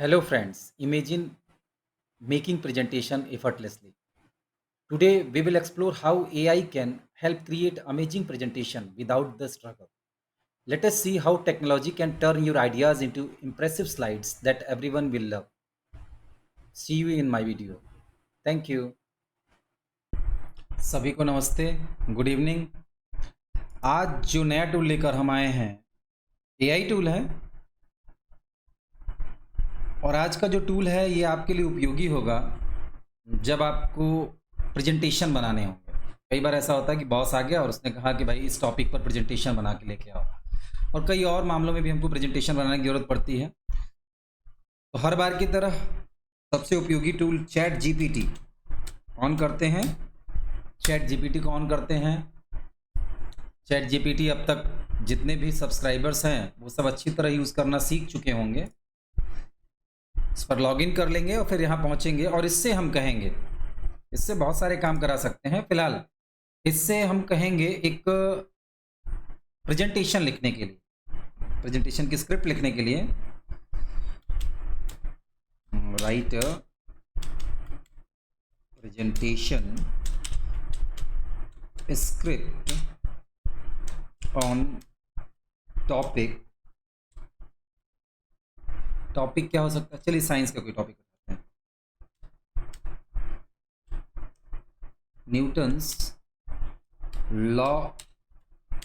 Hello friends, imagine making presentation effortlessly. Today we will explore how AI can help create amazing presentation without the struggle. Let us see how technology can turn your ideas into impressive slides that everyone will love. See you in my video. Thank you. सभी को नमस्ते, good evening. आज जो नया tool लेकर हम आए हैं एआई टूल है और आज का जो टूल है ये आपके लिए उपयोगी होगा जब आपको प्रेजेंटेशन बनाने होंगे। कई बार ऐसा होता है कि बॉस आ गया और उसने कहा कि भाई इस टॉपिक पर प्रेजेंटेशन बना के लेके आओ, और कई और मामलों में भी हमको प्रेजेंटेशन बनाने की ज़रूरत पड़ती है। तो हर बार की तरह सबसे उपयोगी टूल चैट जीपीटी ऑन करते हैं। चैट जीपीटी को ऑन करते हैं। चैट जीपीटी अब तक जितने भी सब्सक्राइबर्स हैं वो सब अच्छी तरह यूज़ करना सीख चुके होंगे। इस पर लॉगिन कर लेंगे और फिर यहाँ पहुँचेंगे और इससे हम कहेंगे, इससे बहुत सारे काम करा सकते हैं। फिलहाल इससे हम कहेंगे एक प्रेजेंटेशन लिखने के लिए, प्रेजेंटेशन की स्क्रिप्ट लिखने के लिए right presentation script on topic. Topic क्या हो सकता है? चलिए साइंस का कोई टॉपिक बताते हैं। Newton's law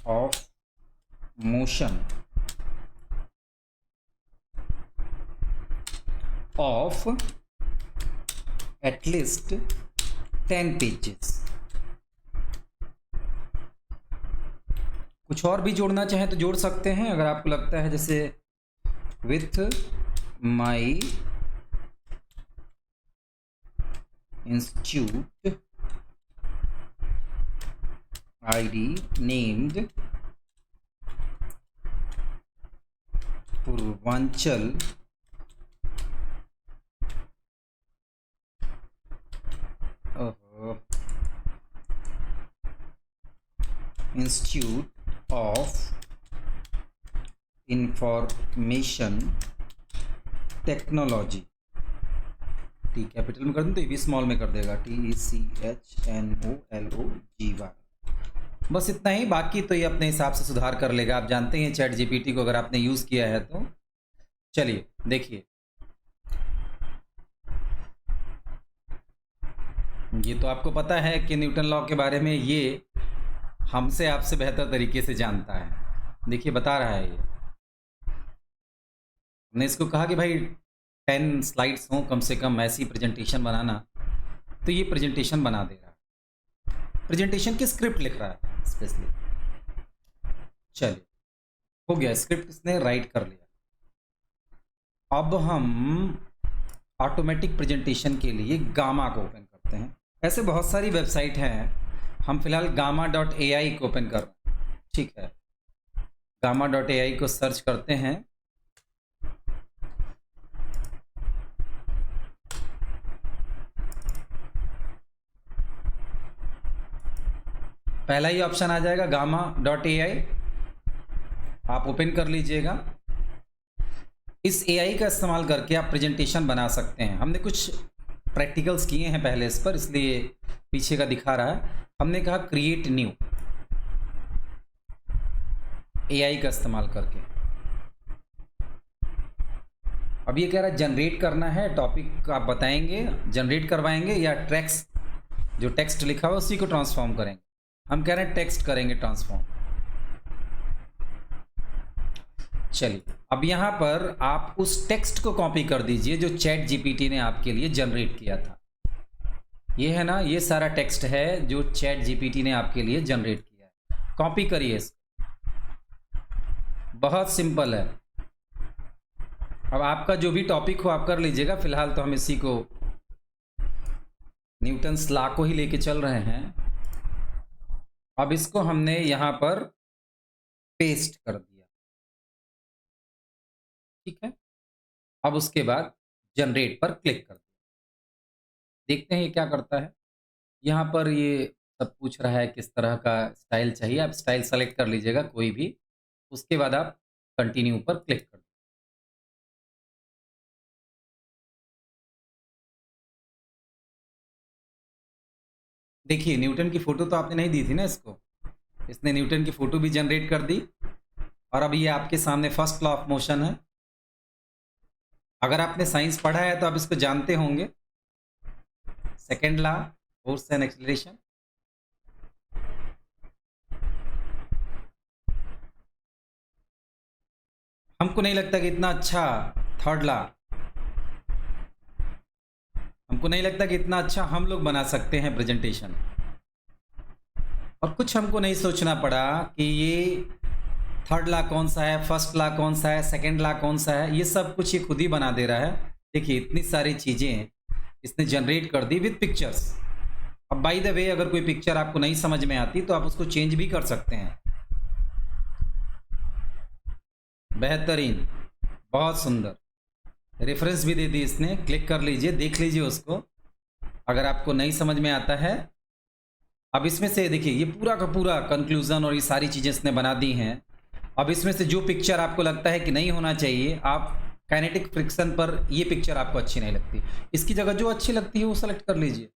of motion of at least 10 pages. कुछ और भी जोड़ना चाहें तो जोड़ सकते हैं, अगर आपको लगता है, जैसे with my institute ID named Purvanchal institute of information technology. T capital में कर दूँ तो ये भी स्मॉल में कर देगा, TECHNOLOGY। बस इतना ही, बाकी तो ये अपने हिसाब से सुधार कर लेगा। आप जानते हैं चैट जीपीटी को अगर आपने यूज़ किया है तो। चलिए देखिए, ये तो आपको पता है कि न्यूटन लॉ के बारे में ये हमसे आपसे बेहतर तरीके से जानता है। देखिए बता रहा है ये। हमने इसको कहा कि भाई 10 स्लाइड्स हों कम से कम, ऐसी प्रेजेंटेशन बनाना, तो ये प्रेजेंटेशन बना दे रहा है। प्रेजेंटेशन की स्क्रिप्ट लिख रहा है स्पेशली। चलिए हो गया, स्क्रिप्ट इसने राइट कर लिया। अब हम ऑटोमेटिक प्रेजेंटेशन के लिए गामा को ओपन करते हैं। ऐसे बहुत सारी वेबसाइट हैं, हम फिलहाल gamma.ai को ओपन कर रहे हैं। ठीक है, gamma.ai को सर्च करते हैं। पहला ही ऑप्शन आ जाएगा gamma.ai, आप ओपन कर लीजिएगा। इस एआई का इस्तेमाल करके आप प्रेजेंटेशन बना सकते हैं। हमने कुछ प्रैक्टिकल्स किए हैं पहले इस पर, इसलिए पीछे का दिखा रहा है। हमने कहा क्रिएट न्यू, एआई का इस्तेमाल करके। अब ये कह रहा है जनरेट करना है टॉपिक, आप बताएंगे, जनरेट करवाएंगे या टेक्स्ट, जो टेक्स्ट लिखा हुआ उसी को ट्रांसफॉर्म करेंगे। हम कह रहे हैं टेक्स्ट करेंगे ट्रांसफॉर्म। चलिए अब यहाँ पर आप उस टेक्स्ट को कॉपी कर दीजिए जो चैट जीपीटी ने आपके लिए जनरेट किया था। ये है ना, ये सारा टेक्स्ट है जो चैट जीपीटी ने आपके लिए जनरेट किया है। कॉपी करिए इसको, बहुत सिंपल है। अब आपका जो भी टॉपिक हो आप कर लीजिएगा। फिलहाल तो हम इसी को, न्यूटन्स लॉ को ही लेके चल रहे हैं। अब इसको हमने यहाँ पर पेस्ट कर दिया। ठीक है, अब उसके बाद जनरेट पर क्लिक कर दिया। देखते हैं ये क्या करता है। यहाँ पर ये सब पूछ रहा है किस तरह का स्टाइल चाहिए। आप स्टाइल सेलेक्ट कर लीजिएगा कोई भी, उसके बाद आप कंटिन्यू पर क्लिक कर देखिए न्यूटन की फ़ोटो तो आपने नहीं दी थी ना इसको, इसने न्यूटन की फ़ोटो भी जनरेट कर दी और अब ये आपके सामने फर्स्ट लॉ ऑफ मोशन है। अगर आपने साइंस पढ़ा है तो आप इसको जानते होंगे। Second law, force and acceleration. हमको नहीं लगता कि इतना अच्छा थर्ड लॉ, हमको नहीं लगता कि इतना अच्छा हम लोग बना सकते हैं प्रेजेंटेशन। और कुछ हमको नहीं सोचना पड़ा कि ये थर्ड लॉ कौन सा है, फर्स्ट लॉ कौन सा है, सेकंड लॉ कौन सा है, ये सब कुछ ये खुद ही बना दे रहा है। देखिए इतनी सारी चीज़ें इसने जनरेट कर दी विद पिक्चर्स। अब बाय द वे अगर कोई पिक्चर आपको नहीं समझ में आती तो आप उसको चेंज भी कर सकते हैं। बेहतरीन, बहुत सुंदर रेफरेंस भी दे दी इसने, क्लिक कर लीजिए, देख लीजिए उसको अगर आपको नहीं समझ में आता है। अब इसमें से देखिए ये पूरा का पूरा कंक्लूजन और ये सारी चीज़ें इसने बना दी हैं। अब इसमें से जो पिक्चर आपको लगता है कि नहीं होना चाहिए, आप काइनेटिक फ्रिक्शन पर ये पिक्चर आपको अच्छी नहीं लगती, इसकी जगह जो अच्छी लगती है वो सेलेक्ट कर लीजिए।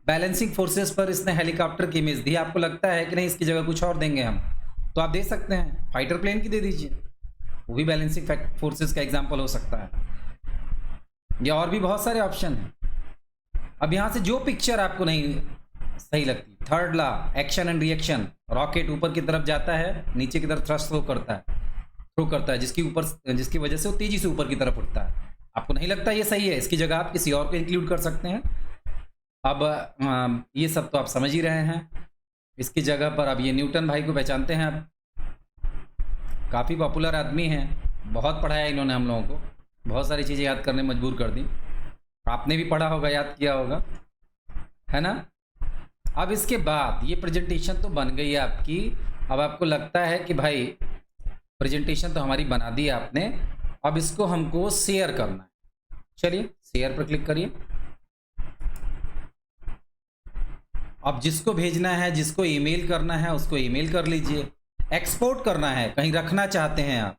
बैलेंसिंग फोर्सेस पर इसने हेलीकॉप्टर की इमेज दी, आपको लगता है कि नहीं इसकी जगह कुछ और देंगे हम, तो आप दे सकते हैं, फाइटर प्लेन की दे दीजिए, वो भी बैलेंसिंग फोर्सेस का एग्जाम्पल हो सकता है। या और भी बहुत सारे ऑप्शन हैं। अब यहाँ से जो पिक्चर आपको नहीं सही लगती, third law action and reaction, rocket ऊपर की तरफ जाता है, नीचे की तरफ थ्रस्ट थ्रो करता है जिसकी वजह से वो तेजी से ऊपर की तरफ उठता है। आपको नहीं लगता ये सही है, इसकी जगह आप किसी और को इंक्लूड कर सकते हैं। अब ये सब तो आप समझ ही रहे हैं। इसकी जगह पर अब ये न्यूटन भाई को पहचानते हैं आप, काफ़ी पॉपुलर आदमी हैं, बहुत पढ़ाया इन्होंने हम लोगों को, बहुत सारी चीज़ें याद करने मजबूर कर दी। आपने भी पढ़ा होगा, याद किया होगा, है ना। अब इसके बाद ये प्रेजेंटेशन तो बन गई है आपकी। अब आपको लगता है कि भाई प्रेजेंटेशन तो हमारी बना दी है आपने, अब इसको हमको शेयर करना है। चलिए शेयर पर क्लिक करिए। अब जिसको भेजना है, जिसको ईमेल करना है उसको ईमेल कर लीजिए। एक्सपोर्ट करना है, कहीं रखना चाहते हैं आप,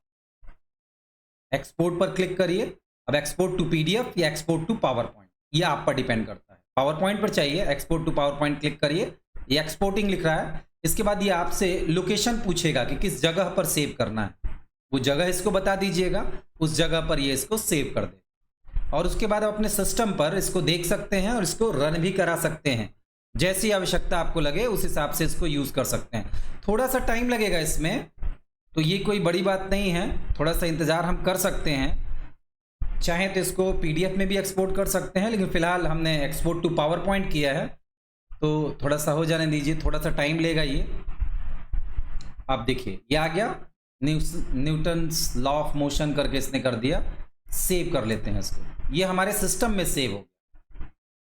एक्सपोर्ट पर क्लिक करिए। अब एक्सपोर्ट टू पीडीएफ या एक्सपोर्ट टू पावर पॉइंट, ये आप पर डिपेंड करता है। पावर पॉइंट पर चाहिए, export to PowerPoint click करिए। ये एक्सपोर्टिंग लिख रहा है। इसके बाद ये आपसे लोकेशन पूछेगा कि किस जगह पर सेव करना है, वो जगह इसको बता दीजिएगा, उस जगह पर ये इसको सेव कर दे। और उसके बाद आप अपने सिस्टम पर इसको देख सकते हैं और इसको रन भी करा सकते हैं, जैसी आवश्यकता आपको लगे उस हिसाब से इसको यूज़ कर सकते हैं। थोड़ा सा टाइम लगेगा इसमें, तो ये कोई बड़ी बात नहीं है, थोड़ा सा इंतज़ार हम कर सकते हैं। चाहें तो इसको पीडीएफ में भी एक्सपोर्ट कर सकते हैं, लेकिन फ़िलहाल हमने एक्सपोर्ट टू पावर पॉइंट किया है, तो थोड़ा सा हो जाने दीजिए, थोड़ा सा टाइम लेगा ये। आप देखिए ये आ गया, न्यूटन्स लॉ ऑफ मोशन करके इसने कर दिया। सेव कर लेते हैं इसको, ये हमारे सिस्टम में सेव हो,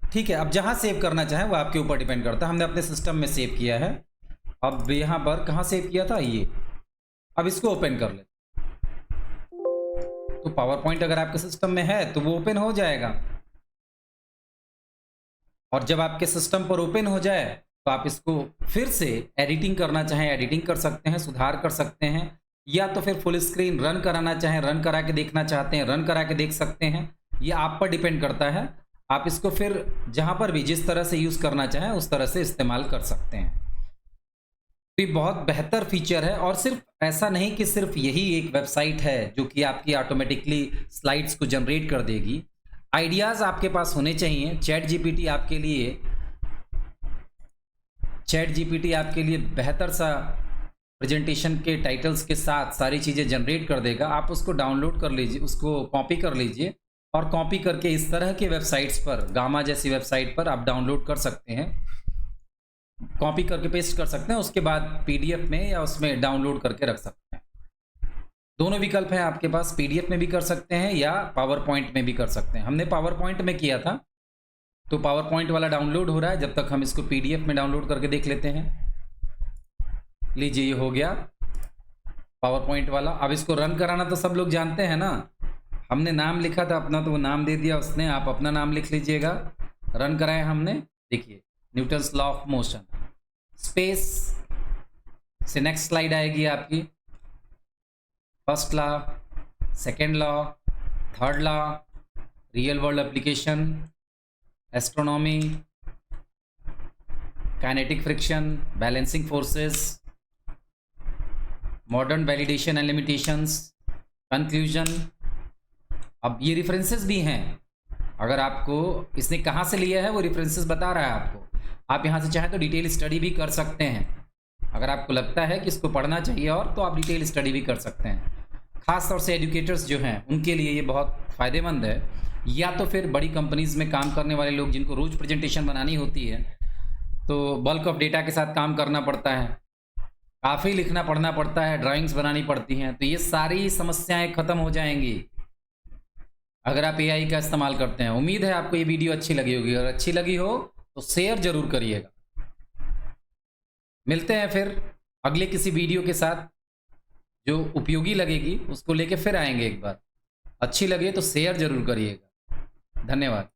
ठीक है। अब जहाँ सेव करना चाहें वो आपके ऊपर डिपेंड करता है। हमने अपने सिस्टम में सेव किया है। अब यहाँ पर कहाँ सेव किया था ये, अब इसको ओपन कर लेते। तो पावर पॉइंट अगर आपके सिस्टम में है तो वो ओपन हो जाएगा, और जब आपके सिस्टम पर ओपन हो जाए तो आप इसको फिर से एडिटिंग करना चाहें एडिटिंग कर सकते हैं, सुधार कर सकते हैं, या तो फिर फुल स्क्रीन रन कराना चाहें, रन करा के देखना चाहते हैं, रन करा के देख सकते हैं। ये आप पर डिपेंड करता है, आप इसको फिर जहाँ पर भी जिस तरह से यूज़ करना चाहें उस तरह से इस्तेमाल कर सकते हैं। तो ये बहुत बेहतर फीचर है। और सिर्फ ऐसा नहीं कि सिर्फ यही एक वेबसाइट है जो कि आपकी ऑटोमेटिकली स्लाइड्स को जनरेट कर देगी। आइडियाज़ आपके पास होने चाहिए। चैट जीपीटी आपके लिए बेहतर सा प्रेजेंटेशन के टाइटल्स के साथ सारी चीज़ें जनरेट कर देगा। आप उसको डाउनलोड कर लीजिए, उसको कॉपी कर लीजिए, और कॉपी करके इस तरह के वेबसाइट्स पर, गामा जैसी वेबसाइट पर आप डाउनलोड कर सकते हैं, कॉपी करके पेस्ट कर सकते हैं, उसके बाद पीडीएफ में या उसमें डाउनलोड करके रख सकते हैं। दोनों विकल्प हैं आपके पास, पीडीएफ में भी कर सकते हैं या पावर पॉइंट में भी कर सकते हैं। हमने पावर पॉइंट में किया था, तो पावर पॉइंट वाला डाउनलोड हो रहा है, जब तक हम इसको पीडीएफ में डाउनलोड करके देख लेते हैं। लीजिए ये हो गया पावर पॉइंट वाला। अब इसको रन कराना तो सब लोग जानते हैं ना, हमने नाम लिखा था अपना तो वो नाम दे दिया उसने, आप अपना नाम लिख लीजिएगा। रन कराया हमने, देखिए Newton's law of motion. Space से नेक्स्ट स्लाइड आएगी आपकी, first law, second law, third law, real world application, astronomy, kinetic friction, balancing forces, modern validation and limitations, conclusion. अब ये रेफरेंसेस भी हैं, अगर आपको इसने कहाँ से लिया है वो रेफरेंसेस बता रहा है आपको। आप यहाँ से चाहें तो डिटेल स्टडी भी कर सकते हैं। अगर आपको लगता है कि इसको पढ़ना चाहिए और, तो आप डिटेल स्टडी भी कर सकते हैं। ख़ास तौर से एजुकेटर्स जो हैं उनके लिए ये बहुत फ़ायदेमंद है, या तो फिर बड़ी कंपनीज़ में काम करने वाले लोग जिनको रोज़ प्रेजेंटेशन बनानी होती है, तो बल्क ऑफ डेटा के साथ काम करना पड़ता है, काफ़ी लिखना पढ़ना पड़ता है, ड्राइंग्स बनानी पड़ती हैं, तो ये सारी समस्याएं ख़त्म हो जाएंगी अगर आप एआई का इस्तेमाल करते हैं। उम्मीद है आपको ये वीडियो अच्छी लगी होगी, और अच्छी लगी हो तो शेयर ज़रूर करिएगा। मिलते हैं फिर अगले किसी वीडियो के साथ जो उपयोगी लगेगी, उसको लेके फिर आएंगे एक बार। अच्छी लगे तो शेयर ज़रूर करिएगा। धन्यवाद।